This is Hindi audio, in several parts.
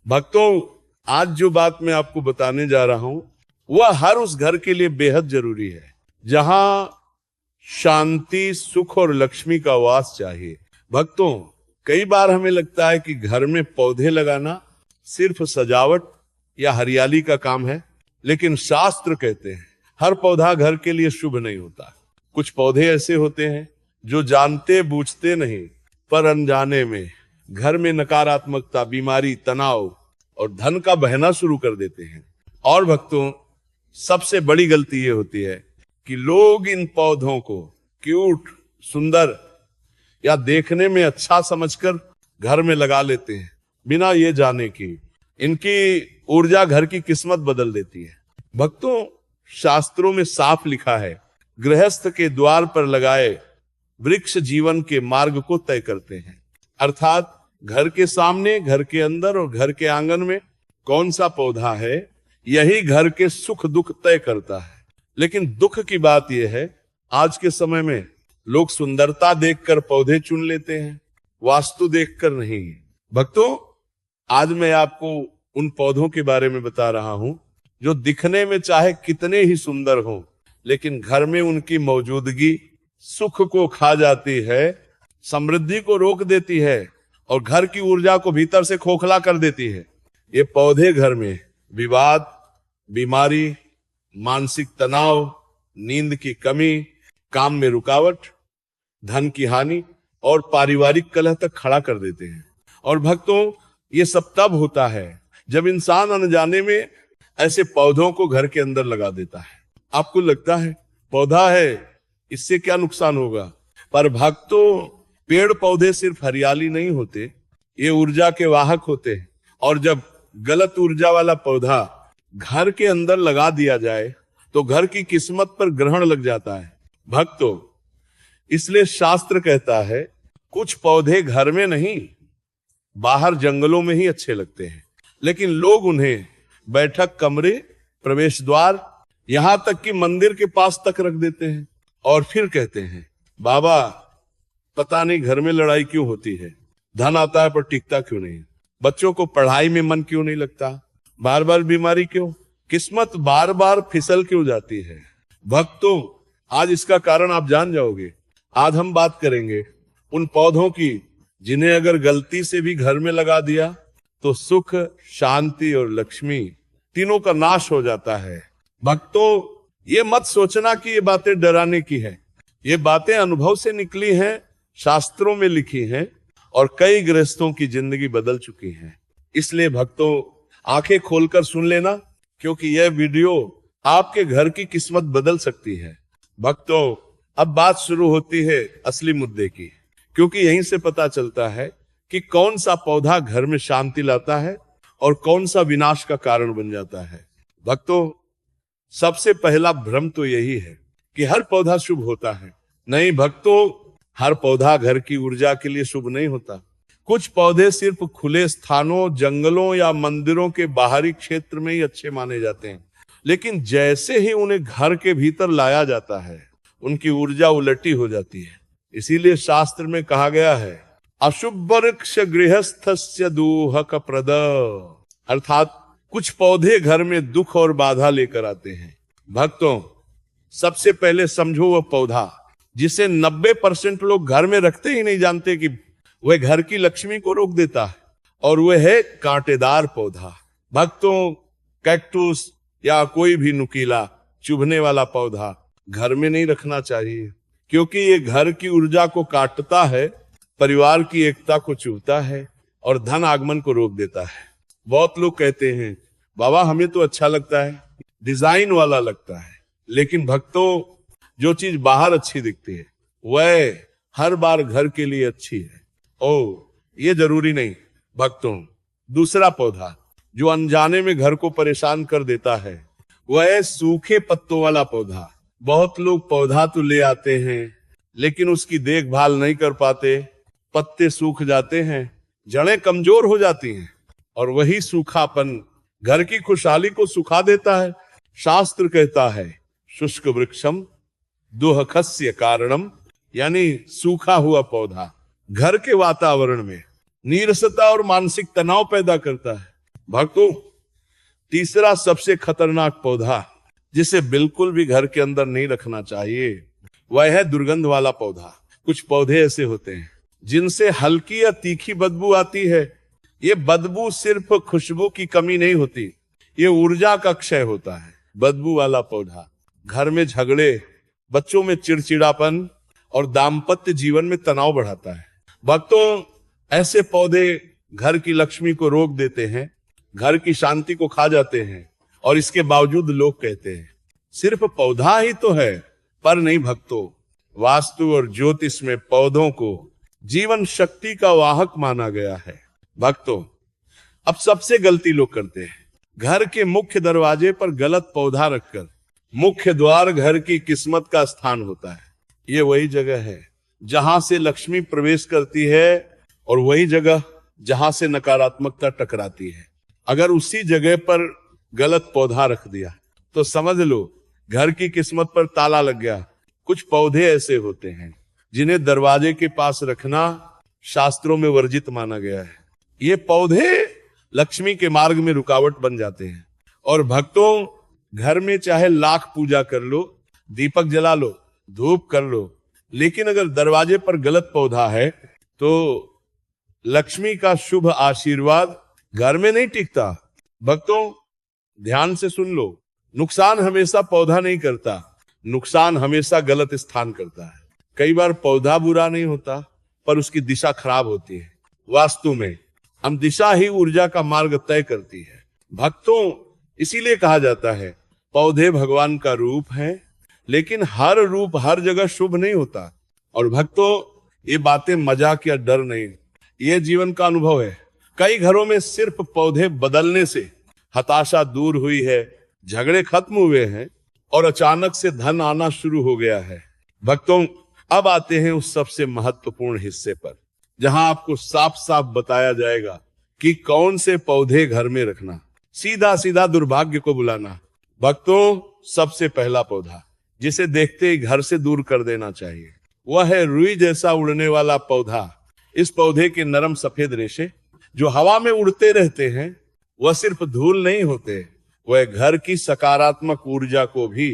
भक्तों, आज जो बात मैं आपको बताने जा रहा हूं वह हर उस घर के लिए बेहद जरूरी है जहां शांति, सुख और लक्ष्मी का वास चाहिए। भक्तों, कई बार हमें लगता है कि घर में पौधे लगाना सिर्फ सजावट या हरियाली का काम है, लेकिन शास्त्र कहते हैं हर पौधा घर के लिए शुभ नहीं होता। कुछ पौधे ऐसे होते हैं जो जानते बूझते नहीं पर अनजाने में घर में नकारात्मकता, बीमारी, तनाव और धन का बहना शुरू कर देते हैं। और भक्तों, सबसे बड़ी गलती ये होती है कि लोग इन पौधों को क्यूट, सुंदर या देखने में अच्छा समझकर घर में लगा लेते हैं, बिना ये जाने कि इनकी ऊर्जा घर की किस्मत बदल देती है। भक्तों, शास्त्रों में साफ लिखा है, गृहस्थ के द्वार पर लगाए वृक्ष जीवन के मार्ग को तय करते हैं। अर्थात घर के सामने, घर के अंदर और घर के आंगन में कौन सा पौधा है, यही घर के सुख दुख तय करता है। लेकिन दुख की बात यह है, आज के समय में लोग सुंदरता देखकर पौधे चुन लेते हैं, वास्तु देखकर नहीं। भक्तों, आज मैं आपको उन पौधों के बारे में बता रहा हूं जो दिखने में चाहे कितने ही सुंदर हों, लेकिन घर में उनकी मौजूदगी सुख को खा जाती है, समृद्धि को रोक देती है और घर की ऊर्जा को भीतर से खोखला कर देती है। ये पौधे घर में विवाद, बीमारी, मानसिक तनाव, नींद की कमी, काम में रुकावट, धन की हानि और पारिवारिक कलह तक खड़ा कर देते हैं। और भक्तों, ये सब तब होता है जब इंसान अनजाने में ऐसे पौधों को घर के अंदर लगा देता है। आपको लगता है पौधा है, इससे क्या नुकसान होगा, पर भक्तों, पेड़ पौधे सिर्फ हरियाली नहीं होते, ये ऊर्जा के वाहक होते हैं। और जब गलत ऊर्जा वाला पौधा घर के अंदर लगा दिया जाए तो घर की किस्मत पर ग्रहण लग जाता है। भक्तों, इसलिए शास्त्र कहता है कुछ पौधे घर में नहीं, बाहर जंगलों में ही अच्छे लगते हैं, लेकिन लोग उन्हें बैठक कमरे, प्रवेश द्वार, यहां तक कि मंदिर के पास तक रख देते हैं और फिर कहते हैं, बाबा पता नहीं घर में लड़ाई क्यों होती है, धन आता है पर टिकता क्यों नहीं, बच्चों को पढ़ाई में मन क्यों नहीं लगता, बार बार बीमारी क्यों, किस्मत बार बार फिसल क्यों जाती है। भक्तों, आज इसका कारण आप जान जाओगे। आज हम बात करेंगे उन पौधों की जिन्हें अगर गलती से भी घर में लगा दिया तो सुख, शांति और लक्ष्मी तीनों का नाश हो जाता है। भक्तों, ये मत सोचना कि ये बातें डराने की है, ये बातें अनुभव से निकली हैं, शास्त्रों में लिखी हैं और कई गृहस्थों की जिंदगी बदल चुकी है। इसलिए भक्तों, आंखें खोलकर सुन लेना, क्योंकि यह वीडियो आपके घर की किस्मत बदल सकती है। भक्तों, अब बात शुरू होती है असली मुद्दे की, क्योंकि यहीं से पता चलता है कि कौन सा पौधा घर में शांति लाता है और कौन सा विनाश का कारण बन जाता है। भक्तों, सबसे पहला भ्रम तो यही है कि हर पौधा शुभ होता है। नहीं भक्तों, हर पौधा घर की ऊर्जा के लिए शुभ नहीं होता। कुछ पौधे सिर्फ खुले स्थानों, जंगलों या मंदिरों के बाहरी क्षेत्र में ही अच्छे माने जाते हैं, लेकिन जैसे ही उन्हें घर के भीतर लाया जाता है उनकी ऊर्जा उलटी हो जाती है। इसीलिए शास्त्र में कहा गया है, अशुभ वृक्ष गृहस्थस्य दूहक प्रद, अर्थात कुछ पौधे घर में दुख और बाधा लेकर आते हैं। भक्तों, सबसे पहले समझो वह पौधा जिसे 90% लोग घर में रखते ही नहीं जानते कि वह घर की लक्ष्मी को रोक देता है, और वह है कांटेदार पौधा। भक्तों, कैक्टस या कोई भी नुकीला चुभने वाला पौधा घर में नहीं रखना चाहिए, क्योंकि ये घर की ऊर्जा को काटता है, परिवार की एकता को चुभता है और धन आगमन को रोक देता है। बहुत लोग कहते हैं, बाबा हमें तो अच्छा लगता है, डिजाइन वाला लगता है, लेकिन भक्तों, जो चीज बाहर अच्छी दिखती है वह हर बार घर के लिए अच्छी है, ये जरूरी नहीं। भक्तों, दूसरा पौधा जो अनजाने में घर को परेशान कर देता है वह है सूखे पत्तों वाला पौधा। बहुत लोग पौधा तो ले आते हैं लेकिन उसकी देखभाल नहीं कर पाते, पत्ते सूख जाते हैं, जड़ें कमजोर हो जाती हैं और वही सूखापन घर की खुशहाली को सुखा देता है। शास्त्र कहता है, शुष्क वृक्षम दुहखस्य कारणम, यानी सूखा हुआ पौधा घर के वातावरण में नीरसता और मानसिक तनाव पैदा करता है। भक्तों, तीसरा सबसे खतरनाक पौधा जिसे बिल्कुल भी घर के अंदर नहीं रखना चाहिए वह है दुर्गंध वाला पौधा। कुछ पौधे ऐसे होते हैं जिनसे हल्की या तीखी बदबू आती है। ये बदबू सिर्फ खुशबू की कमी नहीं होती, ये ऊर्जा का क्षय होता है। बदबू वाला पौधा घर में झगड़े, बच्चों में चिड़चिड़ापन और दाम्पत्य जीवन में तनाव बढ़ाता है। भक्तों, ऐसे पौधे घर की लक्ष्मी को रोक देते हैं, घर की शांति को खा जाते हैं। और इसके बावजूद लोग कहते हैं सिर्फ पौधा ही तो है, पर नहीं भक्तों, वास्तु और ज्योतिष में पौधों को जीवन शक्ति का वाहक माना गया है। भक्तों, अब सबसे गलती लोग करते हैं, घर के मुख्य दरवाजे पर गलत पौधा रखकर। मुख्य द्वार घर की किस्मत का स्थान होता है। ये वही जगह है जहां से लक्ष्मी प्रवेश करती है और वही जगह जहां से नकारात्मकता टकराती है। अगर उसी जगह पर गलत पौधा रख दिया तो समझ लो घर की किस्मत पर ताला लग गया। कुछ पौधे ऐसे होते हैं जिन्हें दरवाजे के पास रखना शास्त्रों में वर्जित माना गया है। ये पौधे लक्ष्मी के मार्ग में रुकावट बन जाते हैं। और भक्तों, घर में चाहे लाख पूजा कर लो, दीपक जला लो, धूप कर लो, लेकिन अगर दरवाजे पर गलत पौधा है तो लक्ष्मी का शुभ आशीर्वाद घर में नहीं टिकता। भक्तों, ध्यान से सुन लो, नुकसान हमेशा पौधा नहीं करता, नुकसान हमेशा गलत स्थान करता है। कई बार पौधा बुरा नहीं होता, पर उसकी दिशा खराब होती है। वास्तु में हम दिशा ही ऊर्जा का मार्ग तय करती है। भक्तों, इसीलिए कहा जाता है पौधे भगवान का रूप है, लेकिन हर रूप हर जगह शुभ नहीं होता। और भक्तों, ये बातें मजाक या डर नहीं, ये जीवन का अनुभव है। कई घरों में सिर्फ पौधे बदलने से हताशा दूर हुई है, झगड़े खत्म हुए हैं और अचानक से धन आना शुरू हो गया है। भक्तों, अब आते हैं उस सबसे महत्वपूर्ण हिस्से पर जहां आपको साफ साफ बताया जाएगा कि कौन से पौधे घर में रखना, सीधा सीधा दुर्भाग्य को बुलाना। भक्तों, सबसे पहला पौधा जिसे देखते ही घर से दूर कर देना चाहिए वह है रुई जैसा उड़ने वाला पौधा। इस पौधे के नरम सफेद रेशे जो हवा में उड़ते रहते हैं वह सिर्फ धूल नहीं होते, वह घर की सकारात्मक ऊर्जा को भी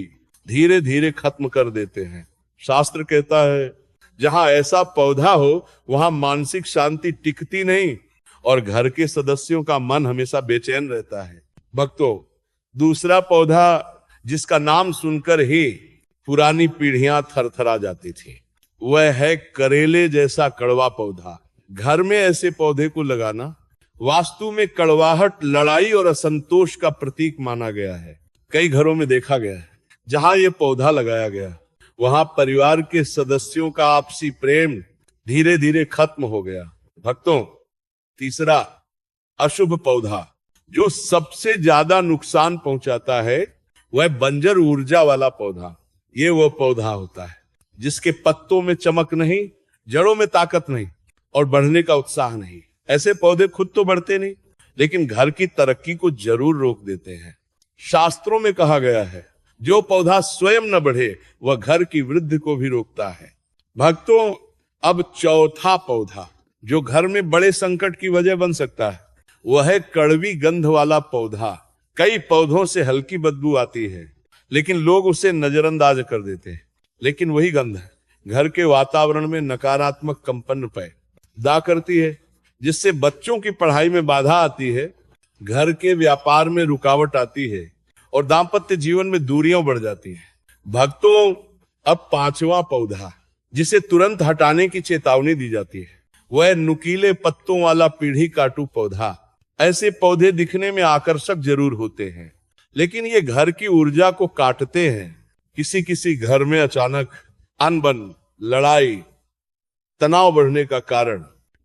धीरे धीरे खत्म कर देते हैं। शास्त्र कहता है जहां ऐसा पौधा हो वहां मानसिक शांति टिकती नहीं और घर के सदस्यों का मन हमेशा बेचैन रहता है। भक्तों, दूसरा पौधा जिसका नाम सुनकर ही पुरानी पीढ़ियां थरथरा जाती थी वह है करेले जैसा कड़वा पौधा। घर में ऐसे पौधे को लगाना वास्तु में कड़वाहट, लड़ाई और असंतोष का प्रतीक माना गया है। कई घरों में देखा गया है जहां ये पौधा लगाया गया वहां परिवार के सदस्यों का आपसी प्रेम धीरे धीरे खत्म हो गया। भक्तों, तीसरा अशुभ पौधा जो सबसे ज्यादा नुकसान पहुंचाता है वह बंजर ऊर्जा वाला पौधा। ये वो पौधा होता है जिसके पत्तों में चमक नहीं, जड़ों में ताकत नहीं और बढ़ने का उत्साह नहीं। ऐसे पौधे खुद तो बढ़ते नहीं, लेकिन घर की तरक्की को जरूर रोक देते हैं। शास्त्रों में कहा गया है जो पौधा स्वयं न बढ़े वह घर की वृद्धि को भी रोकता है। भक्तों, अब चौथा पौधा जो घर में बड़े संकट की वजह बन सकता है वह है कड़वी गंध वाला पौधा। कई पौधों से हल्की बदबू आती है लेकिन लोग उसे नजरअंदाज कर देते हैं, लेकिन वही गंध घर के वातावरण में नकारात्मक कंपन पैदा करती है जिससे बच्चों की पढ़ाई में बाधा आती है, घर के व्यापार में रुकावट आती है और दाम्पत्य जीवन में दूरियां बढ़ जाती हैं। भक्तों, अब पांचवा पौधा जिसे तुरंत हटाने की चेतावनी दी जाती है वह नुकीले पत्तों वाला पीढ़ी काटू पौधा। ऐसे पौधे दिखने में आकर्षक जरूर होते हैं लेकिन ये घर की ऊर्जा को काटते हैं। किसी किसी घर में अचानक अनबन, लड़ाई, तनाव बढ़ने का कारण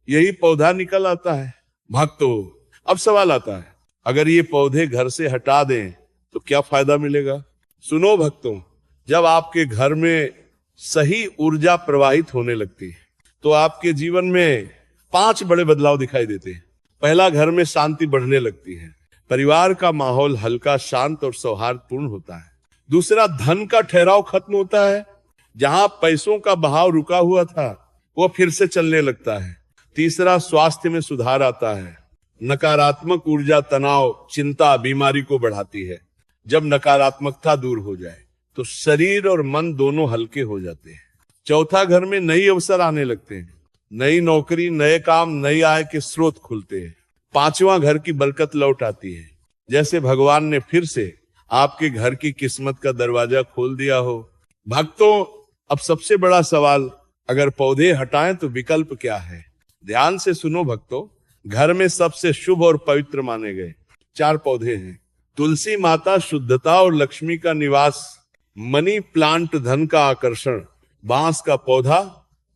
यही पौधा निकल आता है। भक्तों, अब सवाल आता है अगर ये पौधे घर से हटा दें तो क्या फायदा मिलेगा? सुनो भक्तों, जब आपके घर में सही ऊर्जा प्रवाहित होने लगती है तो आपके जीवन में 5 बड़े बदलाव दिखाई देते हैं। पहला, घर में शांति बढ़ने लगती है, परिवार का माहौल हल्का, शांत और सौहार्दपूर्ण होता है। दूसरा, धन का ठहराव खत्म होता है, जहां पैसों का बहाव रुका हुआ था वो फिर से चलने लगता है। तीसरा, स्वास्थ्य में सुधार आता है, नकारात्मक ऊर्जा तनाव, चिंता, बीमारी को बढ़ाती है। जब नकारात्मकता दूर हो जाए तो शरीर और मन दोनों हल्के हो जाते हैं। चौथा, घर में नई अवसर आने लगते हैं। नई नौकरी, नए काम, नई आय के स्रोत खुलते हैं। पांचवा, घर की बरकत लौट आती है, जैसे भगवान ने फिर से आपके घर की किस्मत का दरवाजा खोल दिया हो। भक्तों, अब सबसे बड़ा सवाल, अगर पौधे हटाएं तो विकल्प क्या है? ध्यान से सुनो भक्तों, घर में सबसे शुभ और पवित्र माने गए 4 पौधे हैं। तुलसी माता शुद्धता और लक्ष्मी का निवास, मनी प्लांट धन का आकर्षण, बांस का पौधा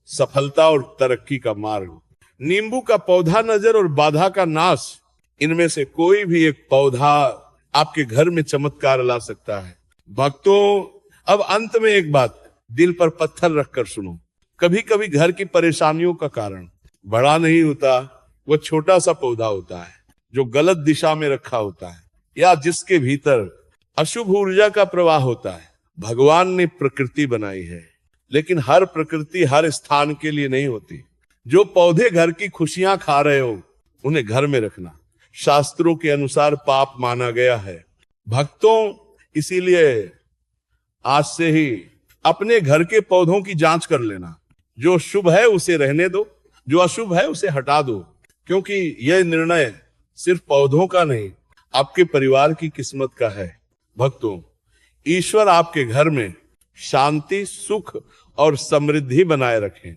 सफलता और तरक्की का मार्ग, नींबू का पौधा नजर और बाधा का नाश। इनमें से कोई भी एक पौधा आपके घर में चमत्कार ला सकता है। भक्तों, अब अंत में एक बात दिल पर पत्थर रखकर सुनो। कभी कभी घर की परेशानियों का कारण बड़ा नहीं होता, वो छोटा सा पौधा होता है जो गलत दिशा में रखा होता है या जिसके भीतर अशुभ ऊर्जा का प्रवाह होता है। भगवान ने प्रकृति बनाई है, लेकिन हर प्रकृति हर स्थान के लिए नहीं होती। जो पौधे घर की खुशियां खा रहे हो उन्हें घर में रखना शास्त्रों के अनुसार पाप माना गया है। भक्तों, इसीलिए आज से ही अपने घर के पौधों की जांच कर लेना। जो शुभ है उसे रहने दो, जो अशुभ है उसे हटा दो, क्योंकि यह निर्णय सिर्फ पौधों का नहीं, आपके परिवार की किस्मत का है। भक्तों, ईश्वर आपके घर में शांति, सुख और समृद्धि बनाए रखें।